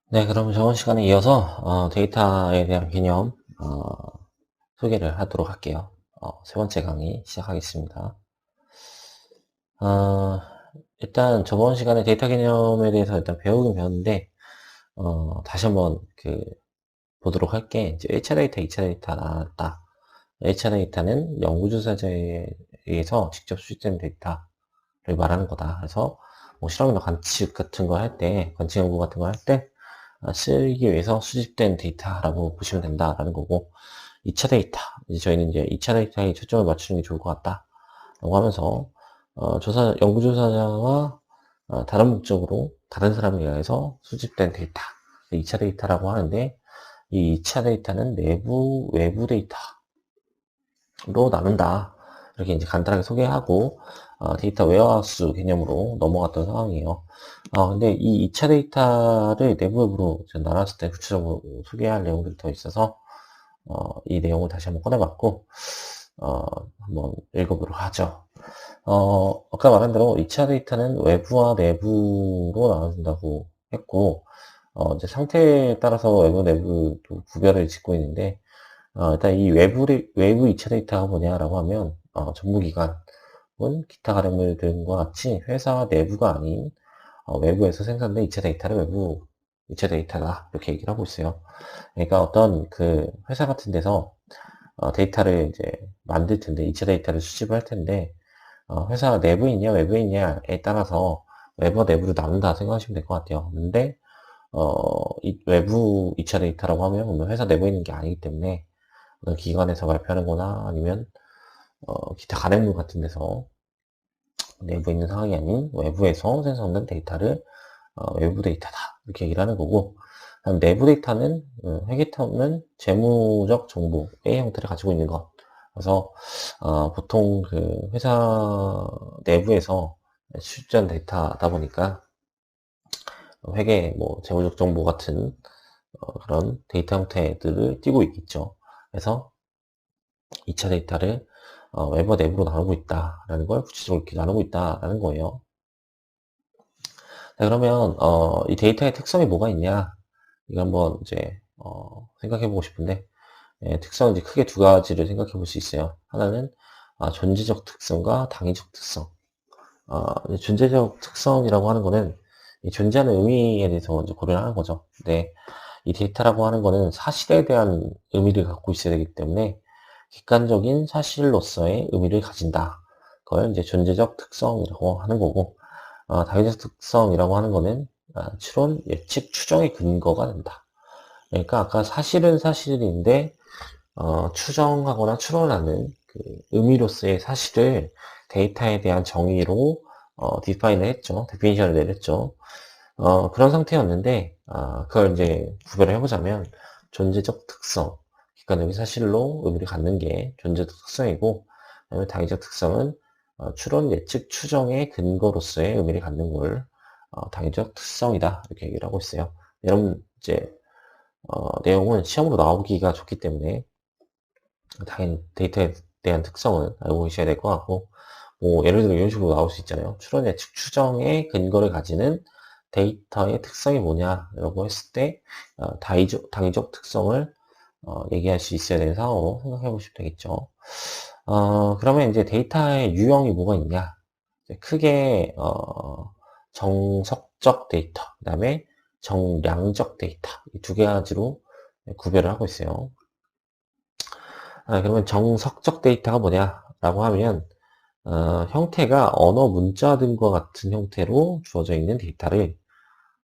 네, 그럼 저번 시간에 이어서 데이터에 대한 개념 소개를 하도록 할게요. 세 번째 강의 시작하겠습니다. 어, 일단 저번 시간에 데이터 개념에 대해서 일단 배우긴 배웠는데 다시 한번 보도록 할게. 이제 1차 데이터, 2차 데이터 나왔다. 1차 데이터는 연구조사자에 의해서 직접 수집된 데이터를 말하는 거다. 그래서 뭐 실험이나 관측 같은 거 할 때, 관측 연구 같은 거 할 때 쓰기 위해서 수집된 데이터라고 보시면 된다라는 거고, 2차 데이터. 이제 저희는 이제 2차 데이터에 초점을 맞추는 게 좋을 것 같다. 라고 하면서, 연구조사자와 다른 목적으로 다른 사람에 의해서 수집된 데이터. 2차 데이터라고 하는데, 이 2차 데이터는 내부, 외부 데이터로 나눈다. 이렇게 이제 간단하게 소개하고, 데이터 웨어하우스 개념으로 넘어갔던 상황이에요. 근데 이 2차 데이터를 내부 외부로 나눴을 때 구체적으로 소개할 내용들이 더 있어서, 이 내용을 다시 한번 꺼내봤고, 한번 읽어보도록 하죠. 아까 말한 대로 2차 데이터는 외부와 내부로 나눠진다고 했고, 이제 상태에 따라서 외부, 내부 또 구별을 짓고 있는데, 일단 이 외부 2차 데이터가 뭐냐라고 하면, 전무기관은 기타 가림물 등과 같이 회사 내부가 아닌, 외부에서 생산된 2차 데이터를 외부 2차 데이터다. 이렇게 얘기를 하고 있어요. 그러니까 어떤 회사 같은 데서, 데이터를 이제 만들 텐데, 2차 데이터를 수집을 할 텐데, 회사 내부에 있냐, 외부에 있냐에 따라서 외부와 내부로 나눈다 생각하시면 될 것 같아요. 근데, 이 외부 2차 데이터라고 하면 회사 내부에 있는 게 아니기 때문에, 어떤 기관에서 발표하는 거나 아니면, 기타 가맹물 같은 데서 내부에 있는 상황이 아닌 외부에서 생성된 데이터를 외부 데이터다. 이렇게 얘기를 하는 거고, 다음 내부 데이터는, 회계처는 재무적 정보의 형태를 가지고 있는 것. 그래서, 보통 회사 내부에서 출전 데이터다 보니까, 회계, 뭐, 재무적 정보 같은, 그런 데이터 형태들을 띠고 있겠죠. 그래서 2차 데이터를 외부 내부로 나누고 있다라는 걸 구체적으로 이렇게 나누고 있다라는 거예요. 자, 그러면 이 데이터의 특성이 뭐가 있냐? 이거 한번 이제 생각해 보고 싶은데, 특성은 이제 크게 두 가지를 생각해 볼 수 있어요. 하나는 존재적 특성과 당위적 특성. 이제 존재적 특성이라고 하는 거는 이 존재하는 의미에 대해서 먼저 고려를 하는 거죠. 근데 이 데이터라고 하는 거는 사실에 대한 의미를 갖고 있어야 되기 때문에 객관적인 사실로서의 의미를 가진다. 그걸 이제 존재적 특성이라고 하는 거고, 당위적 특성이라고 하는 거는 추론, 예측, 추정의 근거가 된다. 그러니까 아까 사실은 사실인데 추정하거나 추론하는 의미로서의 사실을 데이터에 대한 정의로 디파인을 했죠. 데피니션을 내렸죠. 그런 상태였는데 그걸 이제 구별을 해보자면 존재적 특성, 객관적인 사실로 의미를 갖는 게 존재적 특성이고, 그다음에 당위적 특성은 추론, 예측, 추정의 근거로서의 의미를 갖는 걸 당위적 특성이다 이렇게 얘기를 하고 있어요. 여러분 이제 내용은 시험으로 나오기가 좋기 때문에 당연히 데이터에 대한 특성은 알고 계셔야 될 것 같고, 뭐 예를 들어 이런 식으로 나올 수 있잖아요. 추론, 예측, 추정의 근거를 가지는 데이터의 특성이 뭐냐라고 했을 때 당위적 특성을 얘기할 수 있어야 되는 상황으로 생각해 보시면 되겠죠. 그러면 이제 데이터의 유형이 뭐가 있냐? 이제 크게 정석적 데이터, 그다음에 정량적 데이터 이 두 가지로 구별을 하고 있어요. 그러면 정석적 데이터가 뭐냐라고 하면 형태가 언어 문자 등과 같은 형태로 주어져 있는 데이터를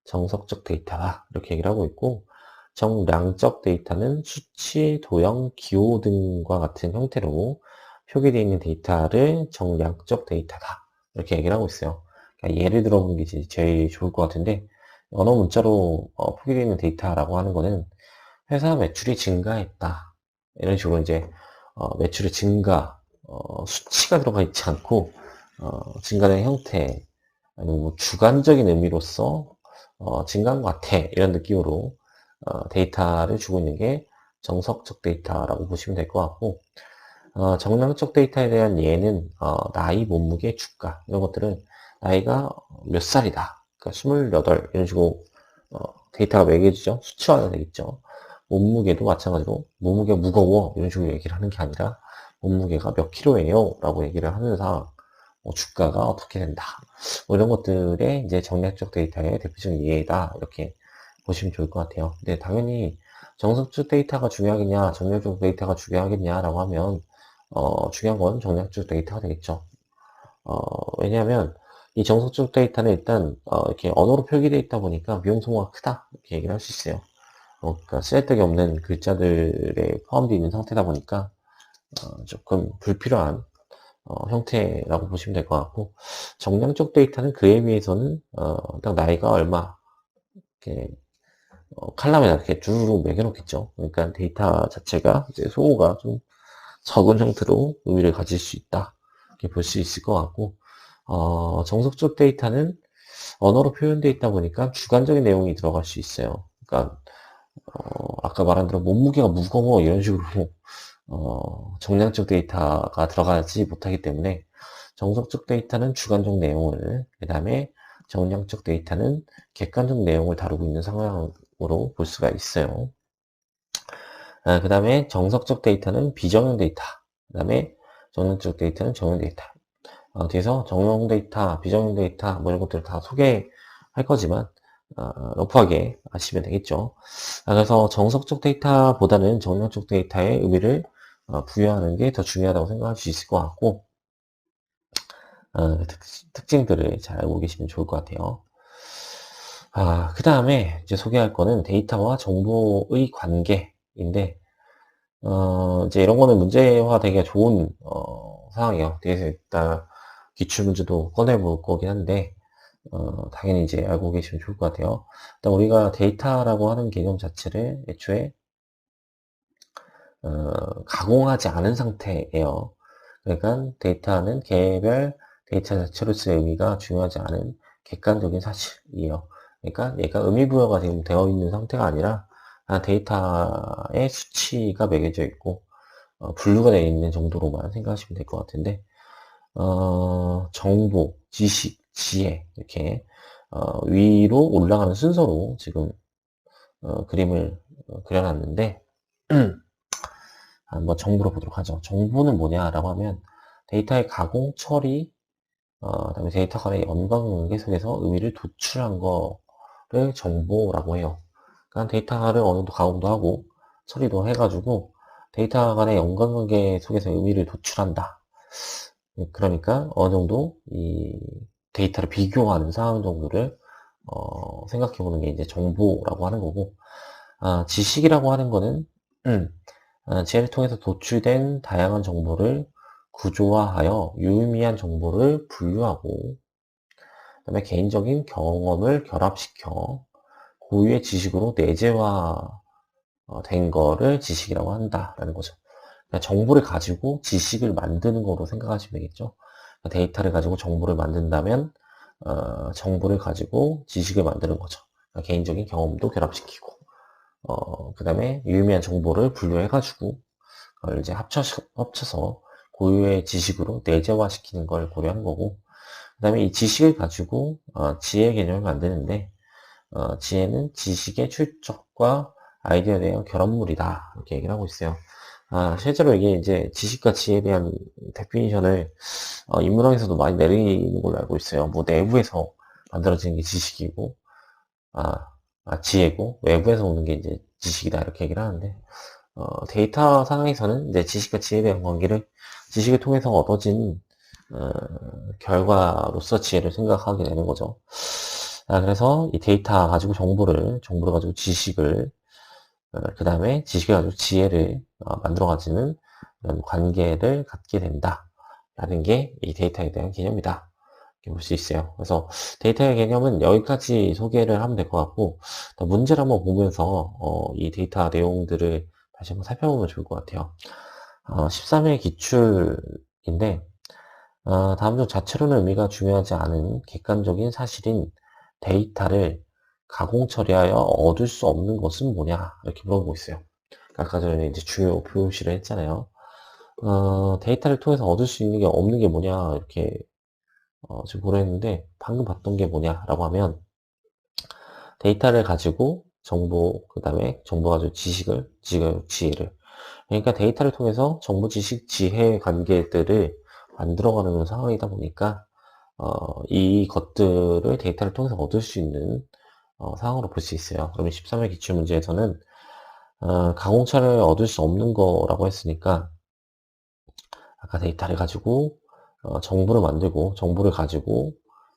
정석적 데이터다 이렇게 얘기를 하고 있고, 정량적 데이터는 수치, 도형, 기호 등과 같은 형태로 표기되어 있는 데이터를 정량적 데이터다 이렇게 얘기를 하고 있어요. 그러니까 예를 들어보는 게 제일 좋을 것 같은데, 언어 문자로 표기되어 있는 데이터라고 하는 거는 회사 매출이 증가했다 이런 식으로 이제 매출의 증가, 수치가 들어가 있지 않고 증가된 형태, 아니면 뭐 주관적인 의미로서 증가한 것 같아 이런 느낌으로 데이터를 주고 있는 게 정석적 데이터라고 보시면 될 것 같고, 정량적 데이터에 대한 예는 나이, 몸무게, 주가 이런 것들은 나이가 몇 살이다, 그러니까 28 이런 식으로 데이터가 매겨지죠. 수치화가 되겠죠. 몸무게도 마찬가지로 몸무게가 무거워 이런 식으로 얘기를 하는 게 아니라 몸무게가 몇 킬로예요 라고 얘기를 하는 상 주가가 어떻게 된다. 뭐 이런 것들의 이제 정략적 데이터의 대표적인 예다. 이렇게 보시면 좋을 것 같아요. 근데 당연히 정석적 데이터가 중요하겠냐, 정략적 데이터가 중요하겠냐라고 하면, 중요한 건 정략적 데이터가 되겠죠. 왜냐하면 이 정석적 데이터는 일단, 이렇게 언어로 표기되어 있다 보니까 비용 소모가 크다. 이렇게 얘기를 할 수 있어요. 그러니까 쓰잘데기 없는 글자들에 포함되어 있는 상태다 보니까, 조금 불필요한 형태라고 보시면 될 것 같고, 정량적 데이터는 그에 비해서는 딱 나이가 얼마 이렇게 칼럼에다 이렇게 주르륵 매겨놓겠죠. 그러니까 데이터 자체가 이제 소모가 좀 적은 형태로 의미를 가질 수 있다. 이렇게 볼 수 있을 것 같고, 정석적 데이터는 언어로 표현되어 있다 보니까 주관적인 내용이 들어갈 수 있어요. 그러니까 아까 말한 대로 몸무게가 무거워 이런 식으로 정량적 데이터가 들어가지 못하기 때문에 정석적 데이터는 주관적 내용을, 그 다음에 정량적 데이터는 객관적 내용을 다루고 있는 상황으로 볼 수가 있어요. 그 다음에 정석적 데이터는 비정형 데이터, 그 다음에 정량적 데이터는 정형 데이터. 뒤에서 정형 데이터, 비정형 데이터 뭐 이런 것들을 다 소개할 거지만 러프하게 아시면 되겠죠. 그래서 정석적 데이터보다는 정량적 데이터의 의미를 부여하는 게 더 중요하다고 생각할 수 있을 것 같고, 특징들을 잘 알고 계시면 좋을 것 같아요. 그 다음에 이제 소개할 거는 데이터와 정보의 관계인데, 이제 이런 거는 문제화 되기가 좋은, 상황이에요. 뒤에서 일단 기출문제도 꺼내볼 거긴 한데, 당연히 이제 알고 계시면 좋을 것 같아요. 일단 우리가 데이터라고 하는 개념 자체를 애초에, 가공하지 않은 상태예요. 그러니까 데이터는 개별 데이터 자체로서의 의미가 중요하지 않은 객관적인 사실이에요. 그러니까 얘가 의미 부여가 지금 되어 있는 상태가 아니라 데이터의 수치가 매겨져 있고 분류가 되어 있는 정도로만 생각하시면 될 것 같은데, 정보, 지식, 지혜 이렇게 위로 올라가는 순서로 지금 그림을 그려놨는데 한번 정보로 보도록 하죠. 정보는 뭐냐라고 하면 데이터의 가공, 처리, 그다음에 데이터 간의 연관관계 속에서 의미를 도출한 거를 정보라고 해요. 그러니까 데이터를 어느 정도 가공도 하고 처리도 해가지고 데이터 간의 연관관계 속에서 의미를 도출한다. 그러니까 어느 정도 이 데이터를 비교하는 상황 정도를 생각해 보는 게 이제 정보라고 하는 거고, 지식이라고 하는 거는 지혜를 통해서 도출된 다양한 정보를 구조화하여 유의미한 정보를 분류하고, 그다음에 개인적인 경험을 결합시켜 고유의 지식으로 내재화 된 거를 지식이라고 한다라는 거죠. 그러니까 정보를 가지고 지식을 만드는 거로 생각하시면 되겠죠. 그러니까 데이터를 가지고 정보를 만든다면 정보를 가지고 지식을 만드는 거죠. 그러니까 개인적인 경험도 결합시키고, 그 다음에 유의미한 정보를 분류해가지고 그걸 이제 합쳐서 고유의 지식으로 내재화시키는 걸 고려한 거고, 그 다음에 이 지식을 가지고 지혜 개념을 만드는데, 지혜는 지식의 출처과 아이디어에 대한 결합물이다 이렇게 얘기를 하고 있어요. 실제로 이게 이제 지식과 지혜에 대한 데피니션을 인문학에서도 많이 내리는 걸로 알고 있어요. 뭐 내부에서 만들어지는 게 지식이고, 지혜고, 외부에서 오는 게 이제 지식이다 이렇게 얘기를 하는데, 데이터 상황에서는 이제 지식과 지혜에 대한 관계를 지식을 통해서 얻어진 결과로서 지혜를 생각하게 되는 거죠. 그래서 이 데이터 가지고 정보를 가지고 지식을, 그 다음에 지식을 가지고 지혜를 만들어 가지는 이런 관계를 갖게 된다라는 게 이 데이터에 대한 개념이다. 이렇게 볼 수 있어요. 그래서 데이터의 개념은 여기까지 소개를 하면 될 것 같고, 문제를 한번 보면서 이 데이터 내용들을 다시 한번 살펴보면 좋을 것 같아요. 13회 기출인데, 다음 중 자체로는 의미가 중요하지 않은 객관적인 사실인 데이터를 가공 처리하여 얻을 수 없는 것은 뭐냐? 이렇게 물어보고 있어요. 아까 전에 이제 중요 표시를 했잖아요. 데이터를 통해서 얻을 수 있는 게 없는 게 뭐냐? 이렇게 지금 보라 했는데, 방금 봤던 게 뭐냐라고 하면, 데이터를 가지고 정보, 그 다음에 정보 가지고 지식을, 지혜를. 그러니까 데이터를 통해서 정보, 지식, 지혜 관계들을 만들어가는 상황이다 보니까, 이 것들을 데이터를 통해서 얻을 수 있는 상황으로 볼 수 있어요. 그러면 13회 기출문제에서는 가공차를 얻을 수 없는 거라고 했으니까 아까 데이터를 가지고 정보를 만들고 정보를 가지고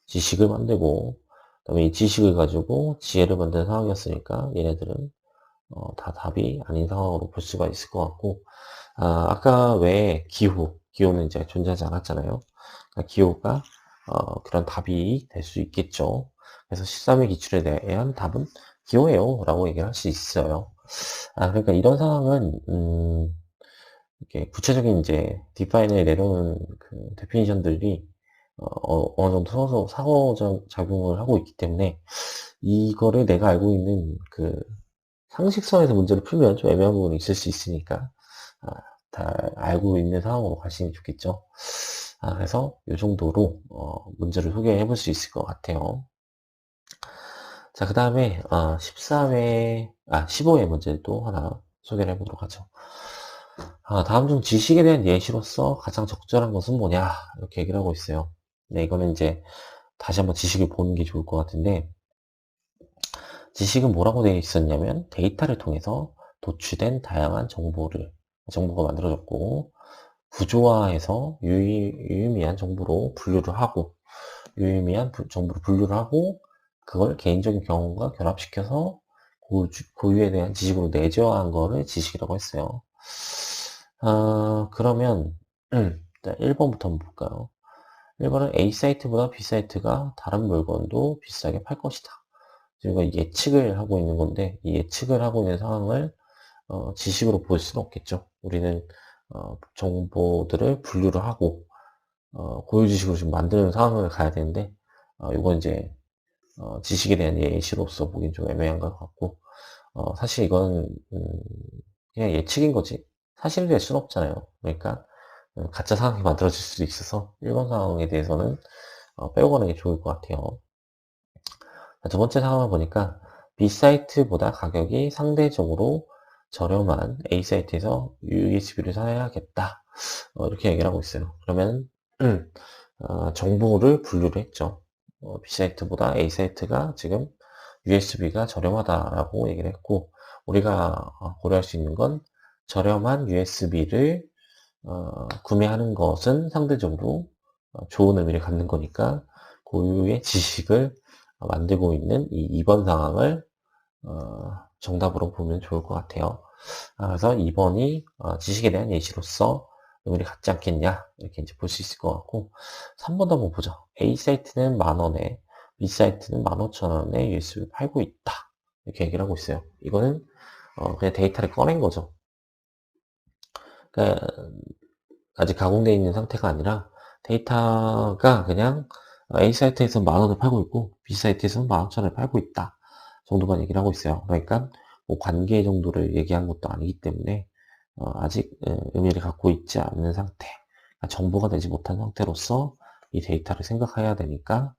지식을 만들고 그다음에 이 지식을 가지고 지혜를 만드는 상황이었으니까 얘네들은 다 답이 아닌 상황으로 볼 수가 있을 것 같고 아까 왜 기호는 이제 존재하지 않았잖아요. 그러니까 기호가 그런 답이 될 수 있겠죠. 그래서 13회 기출에 대한 답은 기호예요 라고 얘기를 할 수 있어요. 그러니까 이런 상황은 이렇게 구체적인 이제 디파인에 내려오는 그 데피니션들이 어느 정도 서서 상호적 작용을 하고 있기 때문에 이거를 내가 알고 있는 그 상식선에서 문제를 풀면 좀 애매한 부분이 있을 수 있으니까 아, 다 알고 있는 상황으로 가시는 게 좋겠죠. 그래서 이 정도로 문제를 소개해 볼 수 있을 것 같아요. 자, 그 다음에 15회 문제를 또 하나 소개를 해보도록 하죠. 다음 중 지식에 대한 예시로서 가장 적절한 것은 뭐냐 이렇게 얘기를 하고 있어요. 네, 이거는 이제 다시 한번 지식을 보는 게 좋을 것 같은데 지식은 뭐라고 되어 있었냐면 데이터를 통해서 도취된 다양한 정보가 만들어졌고 구조화해서 유의미한 정보로 분류를 하고 정보를 분류를 하고 그걸 개인적인 경험과 결합시켜서 고유에 대한 지식으로 내재화한 거를 지식이라고 했어요. 그러면 일단 1번부터 한번 볼까요? 1번은 A 사이트보다 B 사이트가 다른 물건도 비싸게 팔 것이다. 저희가 예측을 하고 있는 건데 이 예측을 하고 있는 상황을 지식으로 볼 수는 없겠죠. 우리는 정보들을 분류를 하고 고유 지식으로 좀 만드는 상황을 가야 되는데 이건 이제 지식에 대한 예시로서 보긴 좀 애매한 것 같고 사실 이건 그냥 예측인 거지 사실이 될 수는 없잖아요. 그러니까 가짜 상황이 만들어질 수도 있어서 1번 상황에 대해서는 빼고 가는 게 좋을 것 같아요. 두 번째 상황을 보니까 B 사이트보다 가격이 상대적으로 저렴한 A 사이트에서 USB를 사야겠다. 이렇게 얘기를 하고 있어요. 그러면 정보를 분류를 했죠. B 사이트보다 A 사이트가 지금 USB가 저렴하다라고 얘기를 했고 우리가 고려할 수 있는 건 저렴한 USB를 구매하는 것은 상대적으로 좋은 의미를 갖는 거니까 고유의 지식을 만들고 있는 이 2번 상황을 정답으로 보면 좋을 것 같아요. 그래서 2번이 지식에 대한 예시로서 의미를 갖지 않겠냐 이렇게 이제 볼 수 있을 것 같고 3번도 한번 보죠. A 사이트는 10,000원에 B 사이트는 15,000원에 USB를 팔고 있다 이렇게 얘기를 하고 있어요. 이거는 그냥 데이터를 꺼낸 거죠. 그러니까 아직 가공되어 있는 상태가 아니라 데이터가 그냥 A 사이트에서는 10,000원을 팔고 있고 B 사이트에서는 15,000원을 팔고 있다 정도만 얘기를 하고 있어요. 그러니까 뭐 관계 정도를 얘기한 것도 아니기 때문에 아직 의미를 갖고 있지 않는 상태, 그러니까 정보가 되지 못한 상태로서 이 데이터를 생각해야 되니까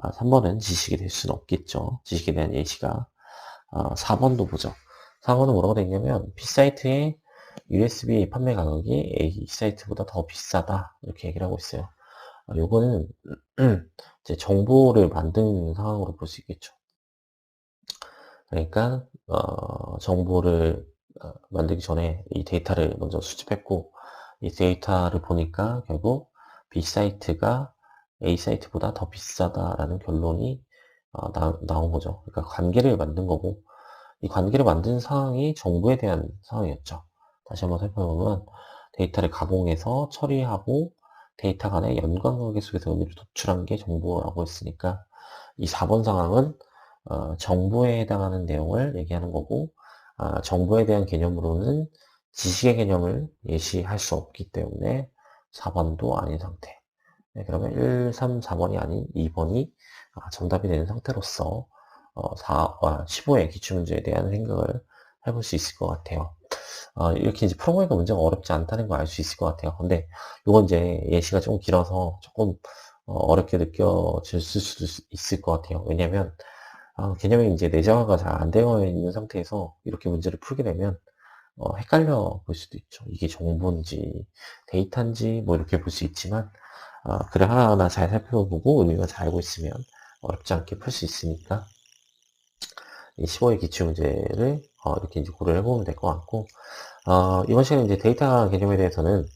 3번은 지식이 될 수는 없겠죠. 지식에 대한 예시가. 4번도 보죠. 4번은 뭐라고 되어 있냐면 B 사이트의 USB 판매 가격이 A 사이트보다 더 비싸다 이렇게 얘기를 하고 있어요. 요거는 이제 정보를 만드는 상황으로 볼 수 있겠죠. 그러니까 정보를 만들기 전에 이 데이터를 먼저 수집했고 이 데이터를 보니까 결국 B 사이트가 A 사이트보다 더 비싸다라는 결론이 나온 거죠. 그러니까 관계를 만든 거고 이 관계를 만든 상황이 정보에 대한 상황이었죠. 다시 한번 살펴보면 데이터를 가공해서 처리하고 데이터 간의 연관관계 속에서 의미를 도출한 게 정보라고 했으니까 이 4번 상황은 정보에 해당하는 내용을 얘기하는 거고 정보에 대한 개념으로는 지식의 개념을 예시할 수 없기 때문에 4번도 아닌 상태. 네, 그러면 1, 3, 4번이 아닌 2번이 정답이 되는 상태로서 15의 기출문제에 대한 생각을 해볼 수 있을 것 같아요. 이렇게 이제 풀어보니까 문제가 어렵지 않다는 걸 알 수 있을 것 같아요. 근데 이건 이제 예시가 조금 길어서 조금 어렵게 느껴질 수도 있을 것 같아요. 왜냐면 개념이 이제 내재화가 잘 안 되어 있는 상태에서 이렇게 문제를 풀게 되면 헷갈려 볼 수도 있죠. 이게 정보인지 데이터인지 뭐 이렇게 볼 수 있지만 글을 하나하나 잘 살펴보고 의미만 잘 알고 있으면 어렵지 않게 풀 수 있으니까 이 15의 기출문제를 이렇게 이제 고려를 해보면 될 것 같고 이번 시간에 이제 데이터 개념에 대해서는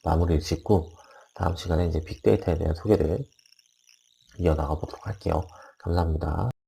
마무리를 짓고 다음 시간에 이제 빅데이터에 대한 소개를 이어나가 보도록 할게요. 감사합니다.